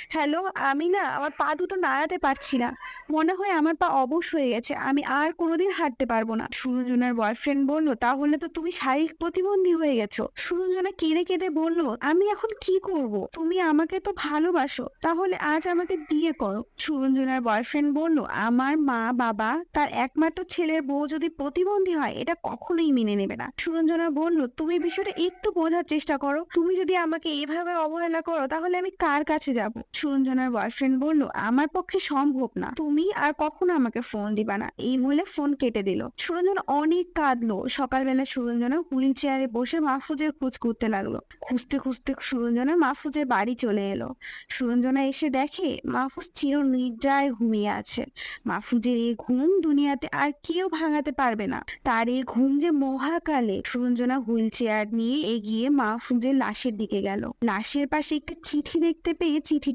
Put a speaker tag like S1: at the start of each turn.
S1: Hello, আমি না আমার পা দুটো নাড়াতে পারছি না। মনে হয় আমার পা অবশ হয়ে গেছে। আমি আর কোনোদিন হাঁটতে পারবো না। সুরঞ্জনার বয়ফ্রেন্ড বলল, "তাহলে তো তুমি শারীরিক প্রতিবন্ধী হয়ে গেছো।" সুরঞ্জনা কেঁদে, কেঁদে বলল, "আমি এখন কি করব? তুমি আমাকে তো ভালোবাসো। তাহলে আজ আমাকে বিয়ে করো।" সুরঞ্জনার বয়ফ্রেন্ড বলল, "আমার মা-বাবা তার একমাত্র ছেলের বউ যদি প্রতিবন্ধী হয়, এটা কখনোই মেনে নেবে না।" সুরঞ্জনা বলল, "তুমি বিষয়টা একটু বোঝার চেষ্টা করো। তুমি যদি আমাকে এভাবে অবহেলা করো, তাহলে আমি কার কাছে যাব?" সুরঞ্জনার বয়ফ্রেন্ড বলল, "আমার পক্ষে সম্ভব না। তুমি আর কখনো আমাকে ফোন দিবা না।" এই বলে ফোন কেটে দিল। সুরঞ্জনা অনেক কাঁদলো। সকালবেলা সুরঞ্জনা হুইল চেয়ারে বসে মাহফুজের খোঁজ করতে লাগলো। খুঁজতে খুঁজতে সুরঞ্জনা মাহফুজের বাড়ি চলে এলো। সুরঞ্জনা এসে দেখে মাহফুজ চিরনিদ্রায় ঘুমিয়ে আছে। মাহফুজের এই ঘুম দুনিয়াতে আর কেউ ভাঙাতে পারবে না। তার এই ঘুম যে মহাকালে। সুরঞ্জনা হুইল চেয়ার নিয়ে এগিয়ে মাহফুজের লাশের দিকে গেল। লাশের পাশে একটা চিঠি দেখতে পেয়ে চিঠিটা